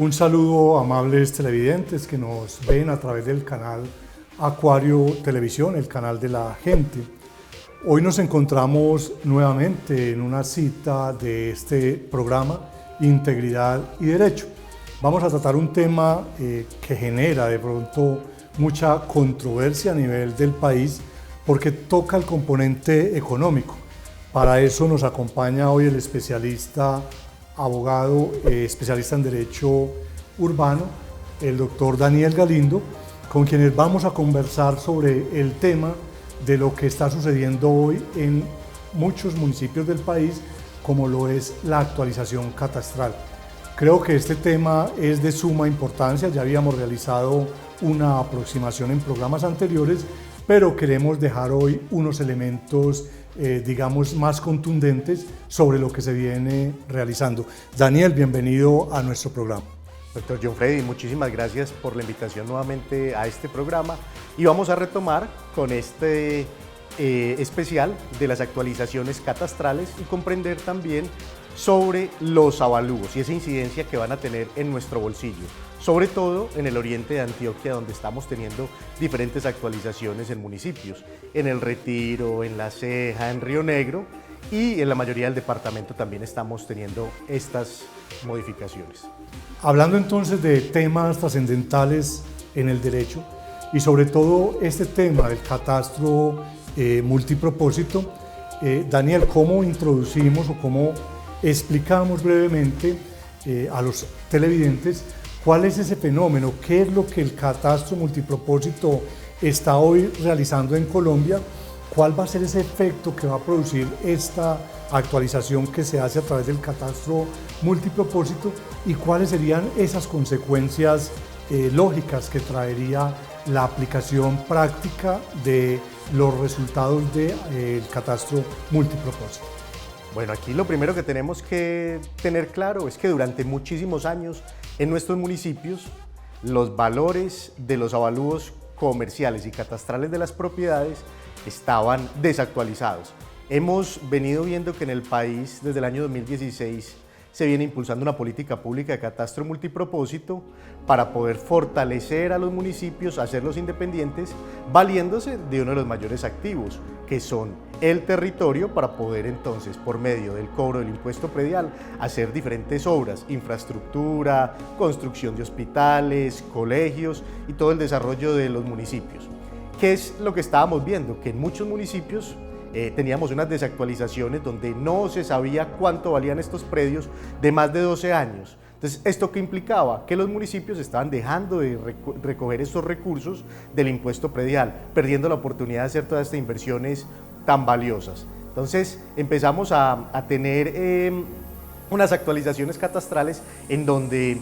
Un saludo a amables televidentes que nos ven a través del canal Acuario Televisión, el canal de la gente. Hoy nos encontramos nuevamente en una cita de este programa Integridad y Derecho. Vamos a tratar un tema que genera de pronto mucha controversia a nivel del país porque toca el componente económico. Para eso nos acompaña hoy el especialista, abogado, especialista en Derecho Urbano, el doctor Daniel Galindo, con quienes vamos a conversar sobre el tema de lo que está sucediendo hoy en muchos municipios del país, como lo es la actualización catastral. Creo que este tema es de suma importancia, ya habíamos realizado una aproximación en programas anteriores, pero queremos dejar hoy unos elementos digamos, más contundentes sobre lo que se viene realizando. Daniel, bienvenido a nuestro programa. Doctor John Freddy, muchísimas gracias por la invitación nuevamente a este programa y vamos a retomar con este especial de las actualizaciones catastrales y comprender también sobre los avalúos y esa incidencia que van a tener en nuestro bolsillo, sobre todo en el oriente de Antioquia, donde estamos teniendo diferentes actualizaciones en municipios, en El Retiro, en La Ceja, en Río Negro y en la mayoría del departamento también estamos teniendo estas modificaciones. Hablando entonces de temas trascendentales en el derecho y sobre todo este tema del catastro multipropósito, Daniel, ¿cómo introducimos o cómo explicamos brevemente a los televidentes cuál es ese fenómeno, qué es lo que el catastro multipropósito está hoy realizando en Colombia, cuál va a ser ese efecto que va a producir esta actualización que se hace a través del catastro multipropósito y cuáles serían esas consecuencias lógicas que traería la aplicación práctica de los resultados del catastro multipropósito. Bueno, aquí lo primero que tenemos que tener claro es que durante muchísimos años en nuestros municipios los valores de los avalúos comerciales y catastrales de las propiedades estaban desactualizados. Hemos venido viendo que en el país desde el año 2016 se viene impulsando una política pública de catastro multipropósito para poder fortalecer a los municipios, hacerlos independientes, valiéndose de uno de los mayores activos, que son el territorio, para poder entonces, por medio del cobro del impuesto predial, hacer diferentes obras, infraestructura, construcción de hospitales, colegios y todo el desarrollo de los municipios. ¿Qué es lo que estábamos viendo? Que en muchos municipios teníamos unas desactualizaciones donde no se sabía cuánto valían estos predios de más de 12 años. Entonces, ¿esto qué implicaba? Que los municipios estaban dejando de recoger estos recursos del impuesto predial, perdiendo la oportunidad de hacer todas estas inversiones tan valiosas. Entonces, empezamos a tener unas actualizaciones catastrales en donde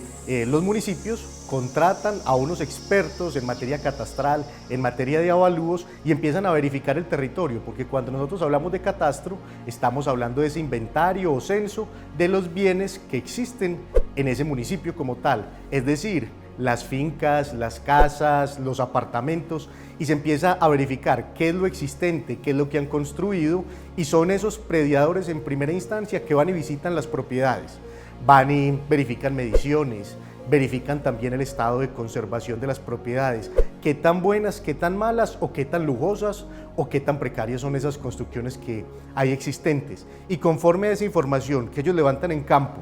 los municipios contratan a unos expertos en materia catastral, en materia de avalúos y empiezan a verificar el territorio, porque cuando nosotros hablamos de catastro estamos hablando de ese inventario o censo de los bienes que existen en ese municipio como tal, es decir, las fincas, las casas, los apartamentos, y se empieza a verificar qué es lo existente, qué es lo que han construido, y son esos prediadores en primera instancia que van y visitan las propiedades, van y verifican mediciones, verifican también el estado de conservación de las propiedades, qué tan buenas, qué tan malas o qué tan lujosas o qué tan precarias son esas construcciones que hay existentes, y conforme a esa información que ellos levantan en campo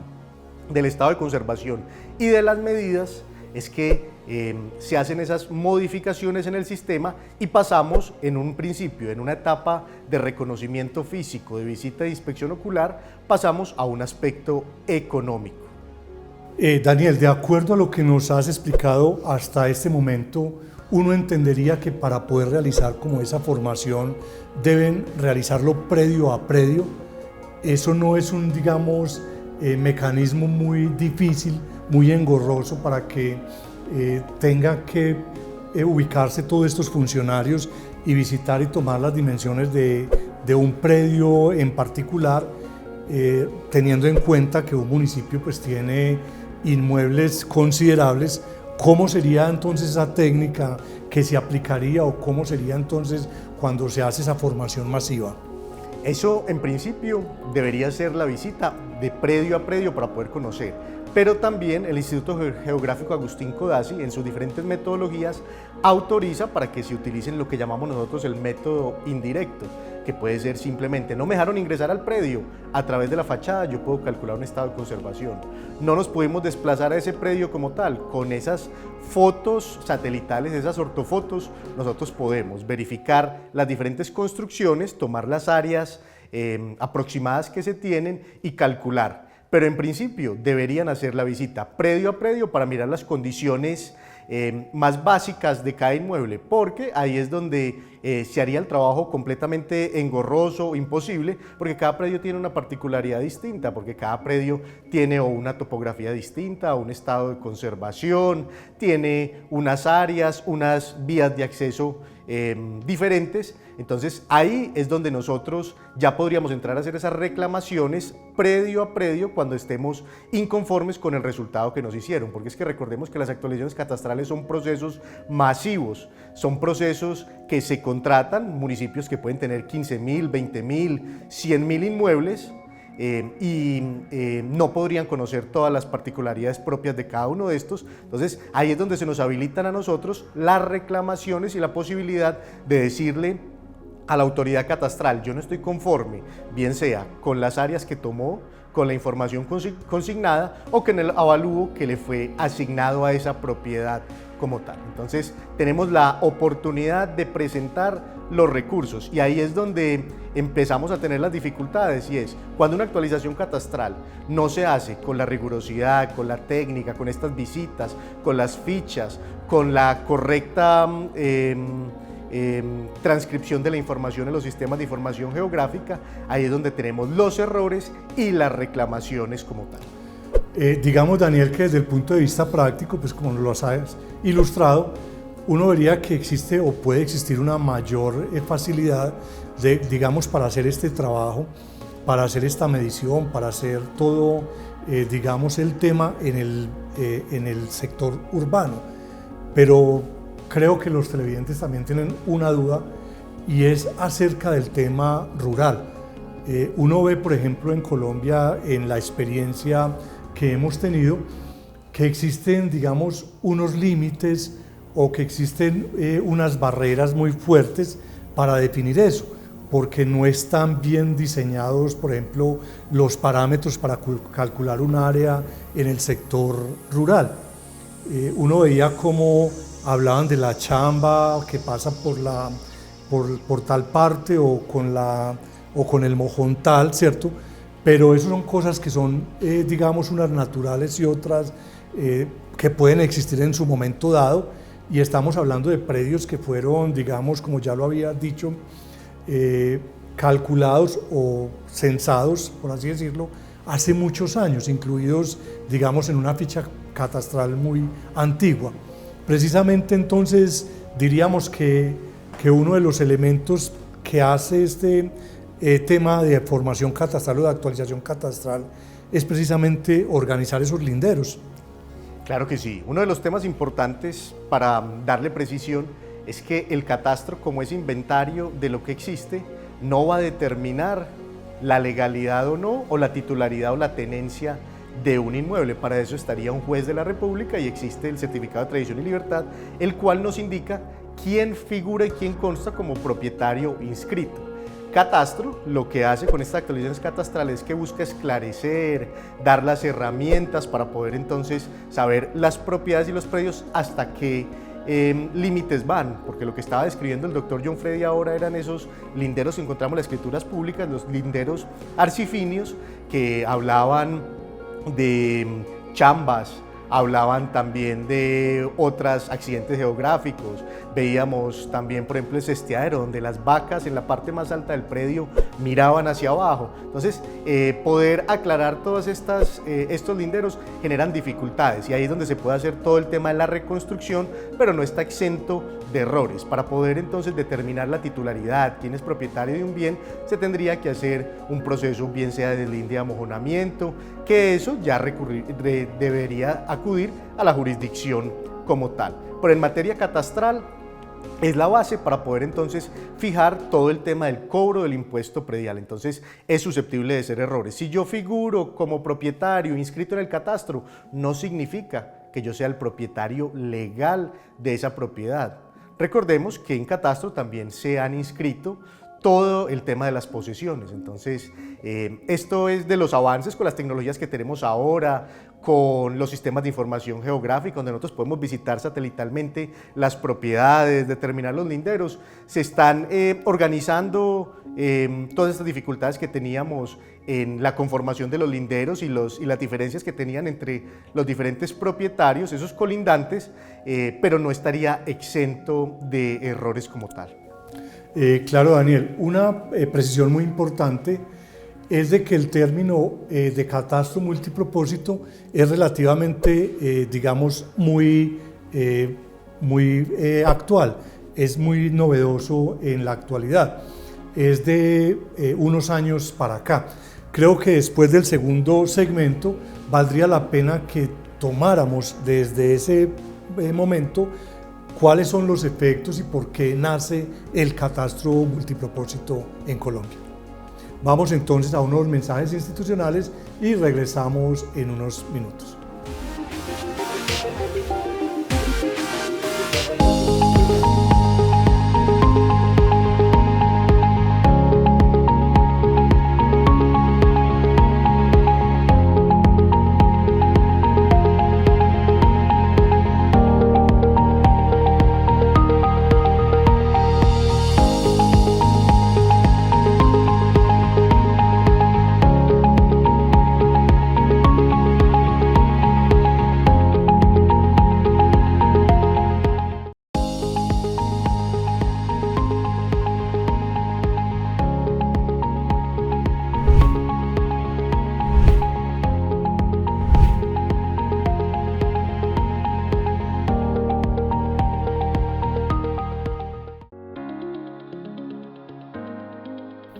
del estado de conservación y de las medidas, es que se hacen esas modificaciones en el sistema y pasamos en un principio, en una etapa de reconocimiento físico, de visita de inspección ocular, pasamos a un aspecto económico. Daniel, de acuerdo a lo que nos has explicado hasta este momento, uno entendería que para poder realizar como esa formación deben realizarlo predio a predio. Eso no es un, digamos, mecanismo muy difícil, muy engorroso para que tenga que ubicarse todos estos funcionarios y visitar y tomar las dimensiones de un predio en particular, teniendo en cuenta que un municipio pues tiene inmuebles considerables. ¿Cómo sería entonces esa técnica que se aplicaría o cómo sería entonces cuando se hace esa formación masiva? Eso en principio debería ser la visita de predio a predio para poder conocer, pero también el Instituto Geográfico Agustín Codazzi, en sus diferentes metodologías, autoriza para que se utilicen lo que llamamos nosotros el método indirecto, que puede ser simplemente, no me dejaron ingresar al predio, a través de la fachada yo puedo calcular un estado de conservación. No nos pudimos desplazar a ese predio como tal, con esas fotos satelitales, esas ortofotos, nosotros podemos verificar las diferentes construcciones, tomar las áreas aproximadas que se tienen y calcular. Pero en principio deberían hacer la visita predio a predio para mirar las condiciones más básicas de cada inmueble, porque ahí es donde se haría el trabajo completamente engorroso, imposible, porque cada predio tiene una particularidad distinta, porque cada predio tiene o una topografía distinta, o un estado de conservación, tiene unas áreas, unas vías de acceso diferentes. Entonces ahí es donde nosotros ya podríamos entrar a hacer esas reclamaciones predio a predio cuando estemos inconformes con el resultado que nos hicieron, porque es que recordemos que las actualizaciones catastrales son procesos masivos, son procesos que se contratan, municipios que pueden tener 15.000, 20.000, 100.000 inmuebles, no podrían conocer todas las particularidades propias de cada uno de estos. Entonces ahí es donde se nos habilitan a nosotros las reclamaciones y la posibilidad de decirle a la autoridad catastral, yo no estoy conforme, bien sea con las áreas que tomó, con la información consignada o con el avalúo que le fue asignado a esa propiedad como tal. Entonces tenemos la oportunidad de presentar los recursos y ahí es donde empezamos a tener las dificultades, y es cuando una actualización catastral no se hace con la rigurosidad, con la técnica, con estas visitas, con las fichas, con la correcta transcripción de la información en los sistemas de información geográfica, ahí es donde tenemos los errores y las reclamaciones como tal. Digamos, Daniel, que desde el punto de vista práctico, pues como lo has ilustrado, uno vería que existe o puede existir una mayor facilidad de, digamos, para hacer este trabajo, para hacer esta medición, para hacer todo, digamos, el tema en el sector urbano. Pero creo que los televidentes también tienen una duda, y es acerca del tema rural. Uno ve, por ejemplo, en Colombia, en la experiencia que hemos tenido, que existen, digamos, unos límites o que existen unas barreras muy fuertes para definir eso, porque no están bien diseñados, por ejemplo, los parámetros para calcular un área en el sector rural. Uno veía cómo hablaban de la chamba que pasa por tal parte o con el mojón tal, ¿cierto? Pero eso son cosas que son, digamos, unas naturales y otras que pueden existir en su momento dado, y estamos hablando de predios que fueron, digamos, como ya lo había dicho, calculados o censados, por así decirlo, hace muchos años, incluidos, digamos, en una ficha catastral muy antigua. Precisamente entonces diríamos que uno de los elementos que hace este tema de formación catastral o de actualización catastral es precisamente organizar esos linderos. Claro que sí. Uno de los temas importantes para darle precisión es que el catastro, como es inventario de lo que existe, no va a determinar la legalidad o no, o la titularidad o la tenencia de un inmueble. Para eso estaría un juez de la República y existe el certificado de tradición y libertad, el cual nos indica quién figura y quién consta como propietario inscrito. Catastro lo que hace con estas actualizaciones catastrales es que busca esclarecer, dar las herramientas para poder entonces saber las propiedades y los predios hasta qué límites van, porque lo que estaba describiendo el doctor John Freddy ahora eran esos linderos que encontramos en las escrituras públicas, los linderos arcifinios que hablaban de chambas, hablaban también de otros accidentes geográficos. Veíamos también, por ejemplo, el cesteadero, donde las vacas en la parte más alta del predio miraban hacia abajo. Entonces, poder aclarar todos estos linderos generan dificultades, y ahí es donde se puede hacer todo el tema de la reconstrucción, pero no está exento de errores. Para poder entonces determinar la titularidad, quién es propietario de un bien, se tendría que hacer un proceso, bien sea de deslinde de amojonamiento, que eso ya debería acudir a la jurisdicción como tal. Pero en materia catastral, es la base para poder entonces fijar todo el tema del cobro del impuesto predial. Entonces es susceptible de ser errores. Si yo figuro como propietario inscrito en el catastro, no significa que yo sea el propietario legal de esa propiedad. Recordemos que en catastro también se han inscrito todo el tema de las posesiones. Entonces, esto es de los avances con las tecnologías que tenemos ahora, con los sistemas de información geográfica, donde nosotros podemos visitar satelitalmente las propiedades, determinar los linderos. Se están organizando todas estas dificultades que teníamos en la conformación de los linderos y las diferencias que tenían entre los diferentes propietarios, esos colindantes, pero no estaría exento de errores como tal. Claro, Daniel, una precisión muy importante es de que el término de catastro multipropósito es relativamente, digamos, muy actual, es muy novedoso en la actualidad, es de unos años para acá. Creo que después del segundo segmento valdría la pena que tomáramos desde ese momento cuáles son los efectos y por qué nace el catastro multipropósito en Colombia. Vamos entonces a unos mensajes institucionales y regresamos en unos minutos.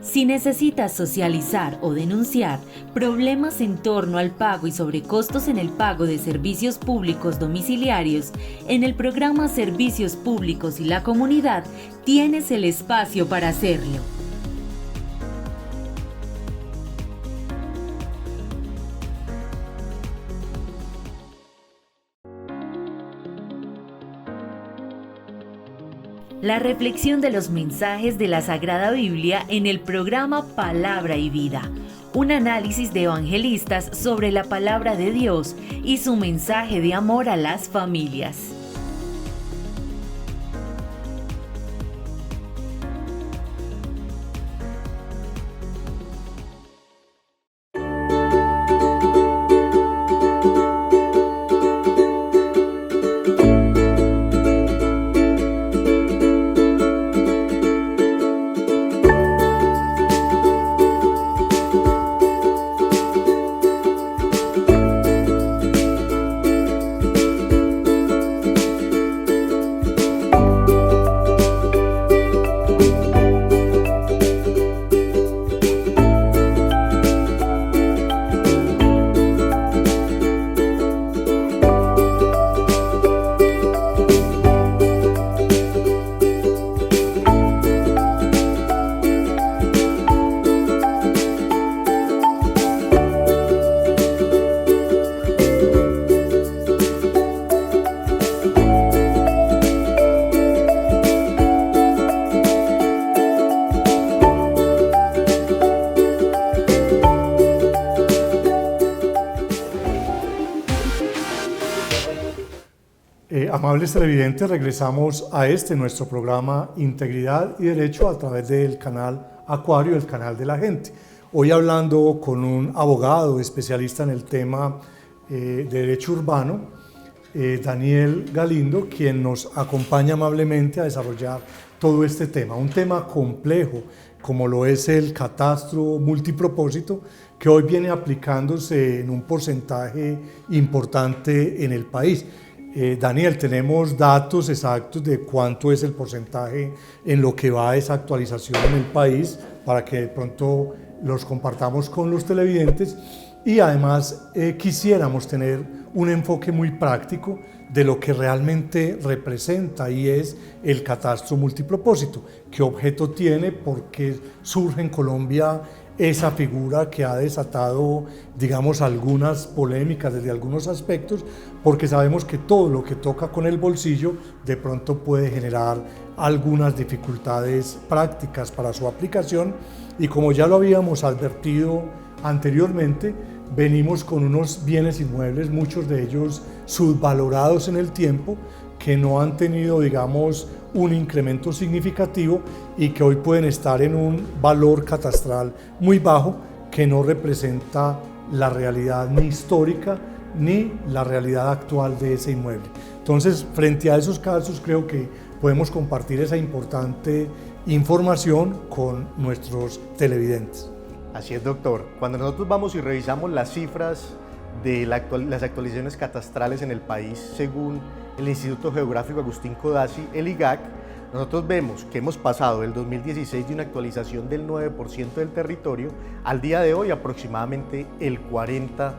Si necesitas socializar o denunciar problemas en torno al pago y sobrecostos en el pago de servicios públicos domiciliarios, en el programa Servicios Públicos y la Comunidad tienes el espacio para hacerlo. La reflexión de los mensajes de la Sagrada Biblia en el programa Palabra y Vida, un análisis de evangelistas sobre la palabra de Dios y su mensaje de amor a las familias. Amables televidentes, regresamos a nuestro programa Integridad y Derecho a través del canal Acuario, el canal de la gente. Hoy hablando con un abogado especialista en el tema de derecho urbano, Daniel Galindo, quien nos acompaña amablemente a desarrollar todo este tema. Un tema complejo, como lo es el catastro multipropósito, que hoy viene aplicándose en un porcentaje importante en el país. Daniel, ¿tenemos datos exactos de cuánto es el porcentaje en lo que va a esa actualización en el país para que de pronto los compartamos con los televidentes? Y además quisiéramos tener un enfoque muy práctico de lo que realmente representa y es el catastro multipropósito, qué objeto tiene, por qué surge en Colombia esa figura que ha desatado, digamos, algunas polémicas desde algunos aspectos, porque sabemos que todo lo que toca con el bolsillo de pronto puede generar algunas dificultades prácticas para su aplicación, y como ya lo habíamos advertido anteriormente, venimos con unos bienes inmuebles, muchos de ellos subvalorados en el tiempo, que no han tenido, digamos, un incremento significativo y que hoy pueden estar en un valor catastral muy bajo que no representa la realidad ni histórica ni la realidad actual de ese inmueble. Entonces, frente a esos casos, creo que podemos compartir esa importante información con nuestros televidentes. Así es, doctor. Cuando nosotros vamos y revisamos las cifras de las actualizaciones catastrales en el país, según el Instituto Geográfico Agustín Codazzi, el IGAC, nosotros vemos que hemos pasado del 2016 de una actualización del 9% del territorio al día de hoy aproximadamente el 40%.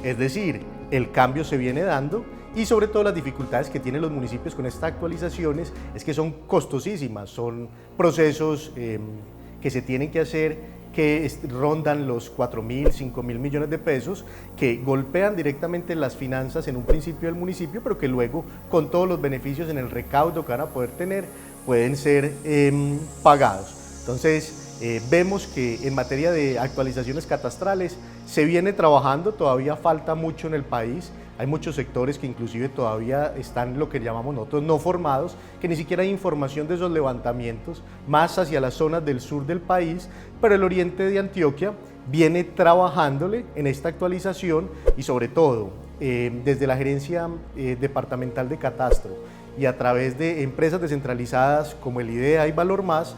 Es decir, el cambio se viene dando y sobre todo las dificultades que tienen los municipios con estas actualizaciones es que son costosísimas, son procesos que se tienen que hacer que rondan los 4.000, 5.000 millones de pesos, que golpean directamente las finanzas en un principio del municipio, pero que luego, con todos los beneficios en el recaudo que van a poder tener, pueden ser pagados. Entonces, vemos que en materia de actualizaciones catastrales se viene trabajando, todavía falta mucho en el país. Hay muchos sectores que inclusive todavía están lo que llamamos nosotros no formados, que ni siquiera hay información de esos levantamientos, más hacia las zonas del sur del país, pero el oriente de Antioquia viene trabajándole en esta actualización y sobre todo desde la Gerencia Departamental de Catastro y a través de empresas descentralizadas como el IDEA y Valor Más,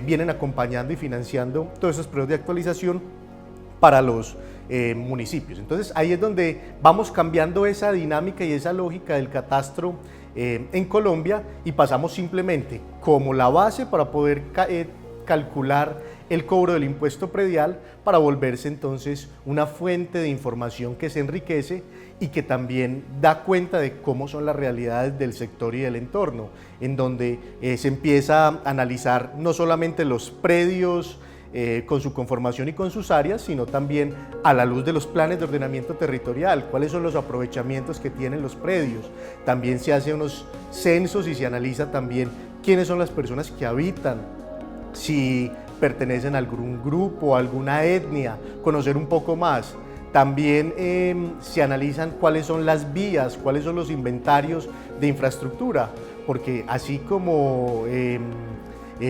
vienen acompañando y financiando todos esos procesos de actualización para los municipios. Entonces ahí es donde vamos cambiando esa dinámica y esa lógica del catastro en Colombia y pasamos simplemente como la base para poder calcular el cobro del impuesto predial para volverse entonces una fuente de información que se enriquece y que también da cuenta de cómo son las realidades del sector y del entorno, en donde se empieza a analizar no solamente los predios con su conformación y con sus áreas, sino también a la luz de los planes de ordenamiento territorial, cuáles son los aprovechamientos que tienen los predios. También se hacen unos censos y se analiza también quiénes son las personas que habitan, si pertenecen a algún grupo, a alguna etnia, conocer un poco más. También se analizan cuáles son las vías, cuáles son los inventarios de infraestructura, porque así como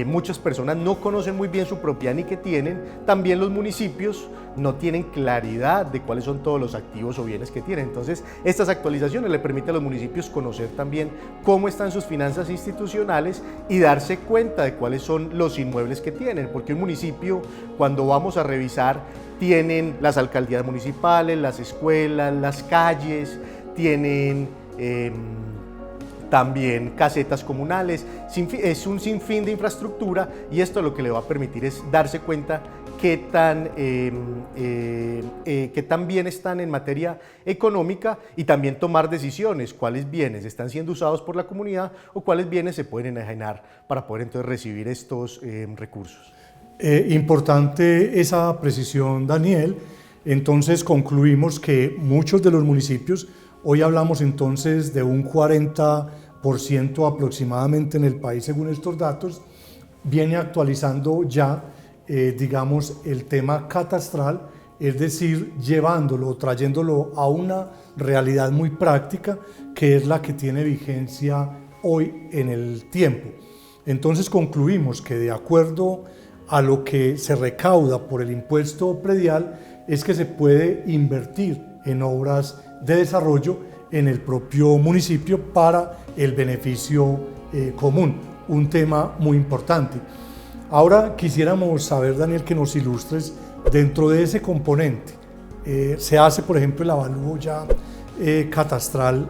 muchas personas no conocen muy bien su propiedad ni qué tienen, también los municipios no tienen claridad de cuáles son todos los activos o bienes que tienen. Entonces, estas actualizaciones le permiten a los municipios conocer también cómo están sus finanzas institucionales y darse cuenta de cuáles son los inmuebles que tienen, porque un municipio, cuando vamos a revisar, tienen las alcaldías municipales, las escuelas, las calles, tienen también casetas comunales, es un sinfín de infraestructura y esto lo que le va a permitir es darse cuenta qué tan bien están en materia económica y también tomar decisiones, cuáles bienes están siendo usados por la comunidad o cuáles bienes se pueden enajenar para poder entonces recibir estos recursos. Importante esa precisión, Daniel. Entonces concluimos que muchos de los municipios, hoy hablamos entonces de un 40% aproximadamente en el país según estos datos, viene actualizando ya, digamos, el tema catastral, es decir, llevándolo, trayéndolo a una realidad muy práctica que es la que tiene vigencia hoy en el tiempo. Entonces concluimos que de acuerdo a lo que se recauda por el impuesto predial es que se puede invertir en obras de desarrollo en el propio municipio para el beneficio común, un tema muy importante. Ahora quisiéramos saber, Daniel, que nos ilustres dentro de ese componente. Se hace, por ejemplo, el avalúo ya catastral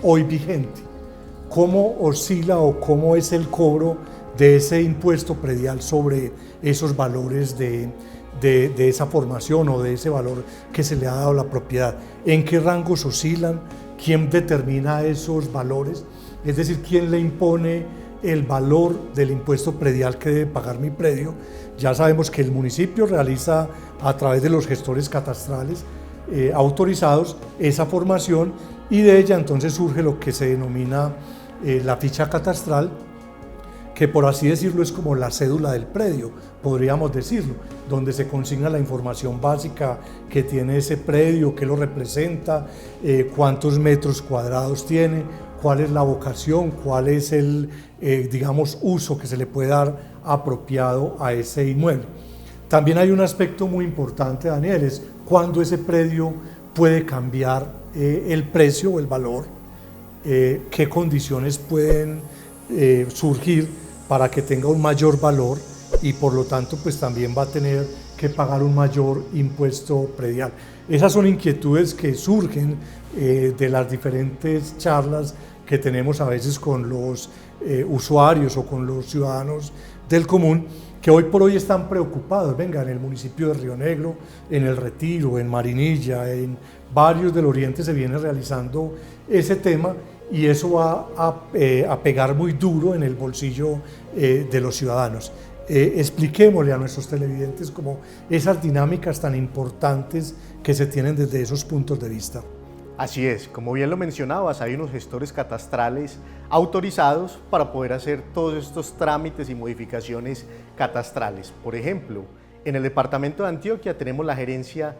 hoy vigente. ¿Cómo oscila o cómo es el cobro de ese impuesto predial sobre esos valores de esa formación o de ese valor que se le ha dado a la propiedad? ¿En qué rangos oscilan? quién determina esos valores, es decir, quién le impone el valor del impuesto predial que debe pagar mi predio. Ya sabemos que el municipio realiza a través de los gestores catastrales autorizados esa formación, y de ella entonces surge lo que se denomina la ficha catastral, que por así decirlo es como la cédula del predio, podríamos decirlo, donde se consigna la información básica que tiene ese predio, qué lo representa, cuántos metros cuadrados tiene, cuál es la vocación, cuál es el, digamos, uso que se le puede dar apropiado a ese inmueble. También hay un aspecto muy importante, Daniel, es cuándo ese predio puede cambiar el precio o el valor, qué condiciones pueden surgir para que tenga un mayor valor, y por lo tanto pues también va a tener que pagar un mayor impuesto predial. Esas son inquietudes que surgen de las diferentes charlas que tenemos a veces con los usuarios o con los ciudadanos del común, que hoy por hoy están preocupados. Venga, en el municipio de Río Negro, en El Retiro, en Marinilla, en varios del oriente se viene realizando ese tema, y eso va a pegar muy duro en el bolsillo de los ciudadanos. Expliquémosle a nuestros televidentes como esas dinámicas tan importantes que se tienen desde esos puntos de vista. Así es, como bien lo mencionabas, hay unos gestores catastrales autorizados para poder hacer todos estos trámites y modificaciones catastrales. Por ejemplo, en el departamento de Antioquia tenemos la gerencia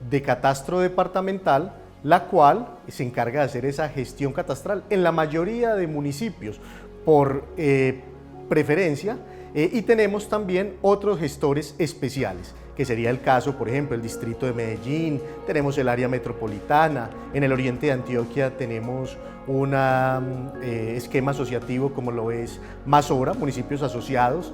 de catastro departamental, la cual se encarga de hacer esa gestión catastral en la mayoría de municipios por preferencia, y tenemos también otros gestores especiales, que sería el caso, por ejemplo, el distrito de Medellín, tenemos el área metropolitana, en el oriente de Antioquia tenemos un esquema asociativo como lo es Mazora, municipios asociados,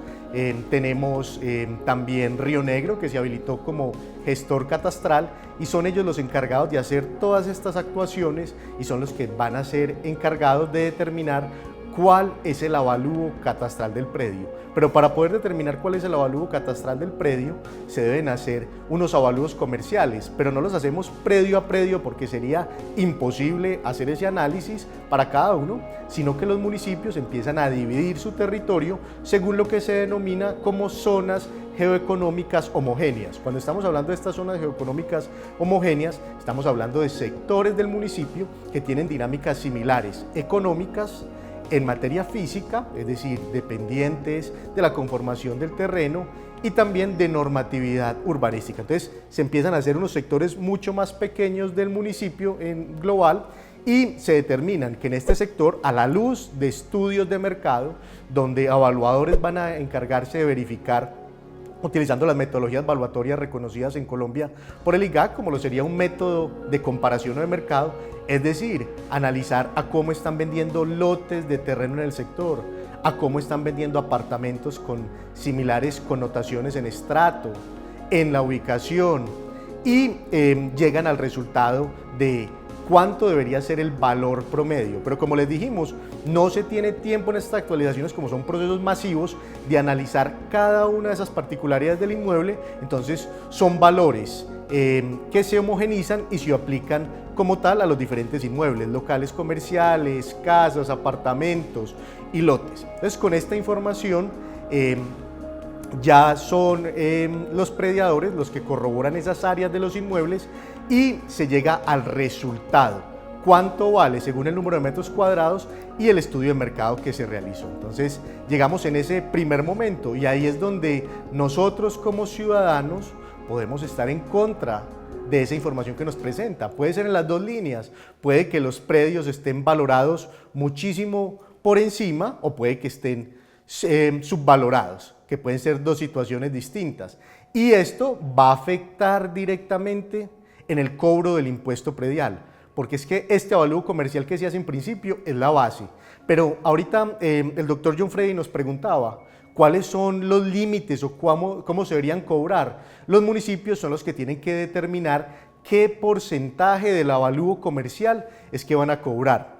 tenemos también Río Negro, que se habilitó como gestor catastral, y son ellos los encargados de hacer todas estas actuaciones, y son los que van a ser encargados de determinar cuál es el avalúo catastral del predio. Pero para poder determinar cuál es el avalúo catastral del predio, se deben hacer unos avalúos comerciales, pero no los hacemos predio a predio porque sería imposible hacer ese análisis para cada uno, sino que los municipios empiezan a dividir su territorio según lo que se denomina como zonas geoeconómicas homogéneas. Cuando estamos hablando de estas zonas geoeconómicas homogéneas, estamos hablando de sectores del municipio que tienen dinámicas similares, económicas, en materia física, es decir, dependientes de la conformación del terreno, y también de normatividad urbanística. Entonces se empiezan a hacer unos sectores mucho más pequeños del municipio en global, y se determinan que en este sector, a la luz de estudios de mercado, donde evaluadores van a encargarse de verificar, utilizando las metodologías evaluatorias reconocidas en Colombia por el IGAC, como lo sería un método de comparación de mercado, es decir, analizar a cómo están vendiendo lotes de terreno en el sector, a cómo están vendiendo apartamentos con similares connotaciones en estrato, en la ubicación, y llegan al resultado de cuánto debería ser el valor promedio. Pero como les dijimos, no se tiene tiempo en estas actualizaciones, como son procesos masivos, de analizar cada una de esas particularidades del inmueble. Entonces son valores que se homogenizan y se aplican como tal a los diferentes inmuebles, locales comerciales, casas, apartamentos y lotes. Entonces con esta información ya son los prediadores los que corroboran esas áreas de los inmuebles, y se llega al resultado, cuánto vale según el número de metros cuadrados y el estudio de mercado que se realizó. Entonces llegamos en ese primer momento, y ahí es donde nosotros como ciudadanos podemos estar en contra de esa información que nos presenta. Puede ser en las dos líneas, puede que los predios estén valorados muchísimo por encima, o puede que estén subvalorados, que pueden ser dos situaciones distintas, y esto va a afectar directamente en el cobro del impuesto predial, porque es que este avalúo comercial que se hace en principio es la base. Pero ahorita el doctor John Freddy nos preguntaba cuáles son los límites o cómo se deberían cobrar. Los municipios son los que tienen que determinar qué porcentaje del avalúo comercial es que van a cobrar.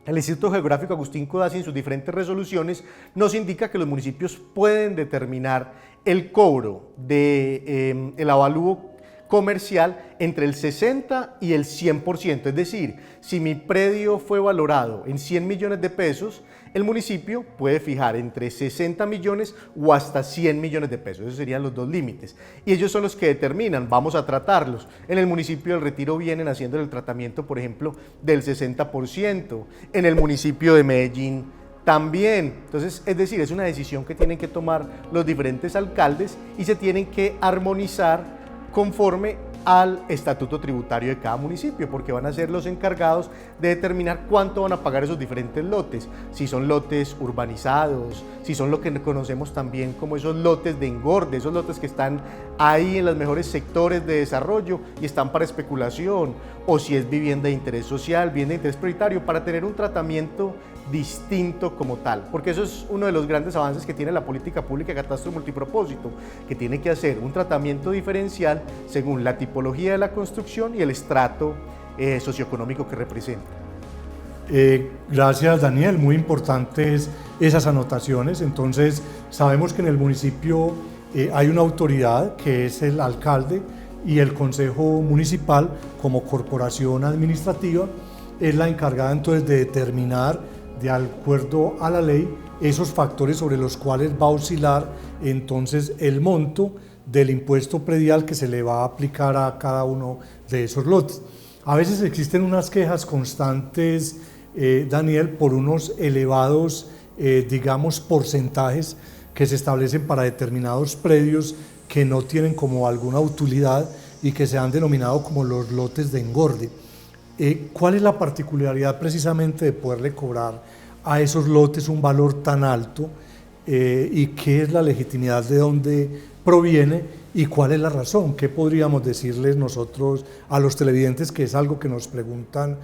El Instituto Geográfico Agustín Codazzi, en sus diferentes resoluciones, nos indica que los municipios pueden determinar el cobro del avalúo comercial entre el 60 y el 100%, es decir, si mi predio fue valorado en 100 millones de pesos, el municipio puede fijar entre 60 millones o hasta 100 millones de pesos, esos serían los dos límites, y ellos son los que determinan, vamos a tratarlos. En el municipio del Retiro vienen haciendo el tratamiento, por ejemplo, del 60%, en el municipio de Medellín también. Entonces, es decir, es una decisión que tienen que tomar los diferentes alcaldes y se tienen que armonizar conforme al estatuto tributario de cada municipio, porque van a ser los encargados de determinar cuánto van a pagar esos diferentes lotes, si son lotes urbanizados, si son lo que conocemos también como esos lotes de engorde, esos lotes que están ahí en los mejores sectores de desarrollo y están para especulación, o si es vivienda de interés social, vivienda de interés prioritario, para tener un tratamiento distinto como tal, porque eso es uno de los grandes avances que tiene la política pública de catastro multipropósito, que tiene que hacer un tratamiento diferencial según la tipología de la construcción y el estrato socioeconómico que representa. Gracias, Daniel, muy importantes esas anotaciones. Entonces, sabemos que en el municipio hay una autoridad que es el alcalde, y el consejo municipal como corporación administrativa es la encargada entonces de determinar, de acuerdo a la ley, esos factores sobre los cuales va a oscilar entonces el monto del impuesto predial que se le va a aplicar a cada uno de esos lotes. A veces existen unas quejas constantes, Daniel, por unos elevados, digamos, porcentajes que se establecen para determinados predios que no tienen como alguna utilidad y que se han denominado como los lotes de engorde. ¿Cuál es la particularidad precisamente de poderle cobrar a esos lotes un valor tan alto y qué es la legitimidad, de dónde proviene y cuál es la razón? ¿Qué podríamos decirles nosotros a los televidentes, que es algo que nos preguntan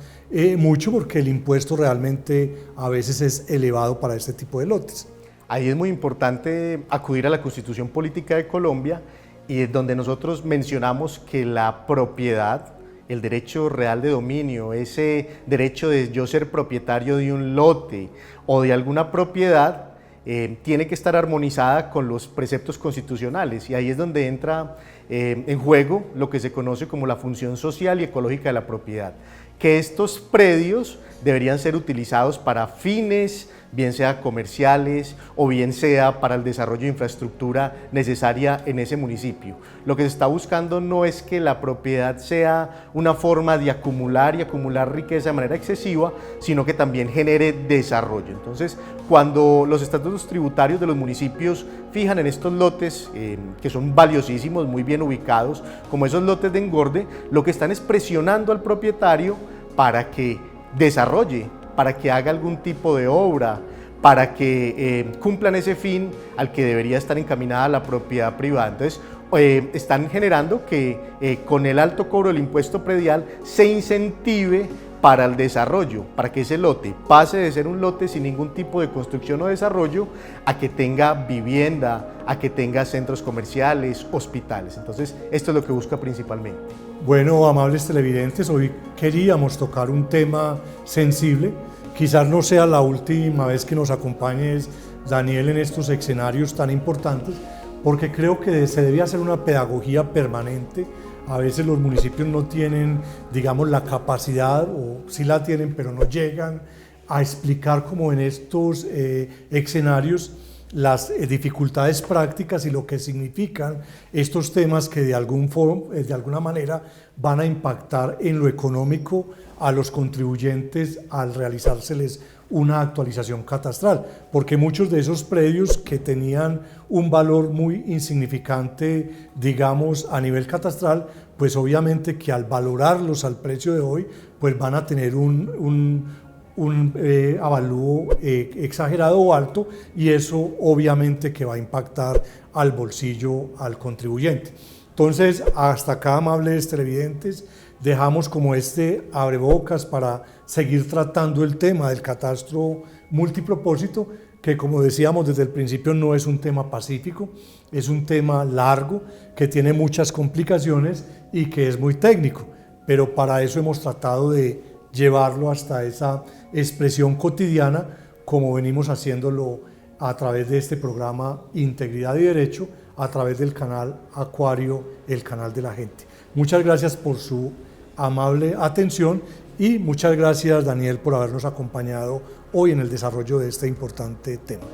mucho, porque el impuesto realmente a veces es elevado para este tipo de lotes? Ahí es muy importante acudir a la Constitución Política de Colombia, y es donde nosotros mencionamos que la propiedad, el derecho real de dominio, ese derecho de yo ser propietario de un lote o de alguna propiedad, tiene que estar armonizada con los preceptos constitucionales, y ahí es donde entra en juego lo que se conoce como la función social y ecológica de la propiedad, que estos predios deberían ser utilizados para fines, bien sea comerciales o bien sea para el desarrollo de infraestructura necesaria en ese municipio. Lo que se está buscando no es que la propiedad sea una forma de acumular y acumular riqueza de manera excesiva, sino que también genere desarrollo. Entonces, cuando los estatutos tributarios de los municipios fijan en estos lotes, que son valiosísimos, muy bien ubicados, como esos lotes de engorde, lo que están es presionando al propietario para que desarrolle, para que haga algún tipo de obra, para que cumplan ese fin al que debería estar encaminada la propiedad privada. Entonces, están generando que con el alto cobro del impuesto predial se incentive para el desarrollo, para que ese lote pase de ser un lote sin ningún tipo de construcción o desarrollo a que tenga vivienda, a que tenga centros comerciales, hospitales. Entonces, esto es lo que busca principalmente. Bueno, amables televidentes, hoy queríamos tocar un tema sensible. Quizás no sea la última vez que nos acompañes, Daniel, en estos escenarios tan importantes, porque creo que se debe hacer una pedagogía permanente. A veces los municipios no tienen, digamos, la capacidad, o sí la tienen, pero no llegan a explicar como en estos escenarios las dificultades prácticas y lo que significan estos temas que de alguna manera van a impactar en lo económico a los contribuyentes al realizárseles una actualización catastral, porque muchos de esos predios que tenían un valor muy insignificante, digamos, a nivel catastral, pues obviamente que al valorarlos al precio de hoy, pues van a tener un avalúo exagerado o alto, y eso obviamente que va a impactar al bolsillo al contribuyente. Entonces, hasta acá, amables televidentes, dejamos como este abrebocas para seguir tratando el tema del catastro multipropósito, que, como decíamos desde el principio, no es un tema pacífico, es un tema largo, que tiene muchas complicaciones y que es muy técnico, pero para eso hemos tratado de llevarlo hasta esa expresión cotidiana, como venimos haciéndolo a través de este programa Integridad y Derecho, a través del canal Acuario, el canal de la gente. Muchas gracias por su amable atención y muchas gracias, Daniel, por habernos acompañado hoy en el desarrollo de este importante tema.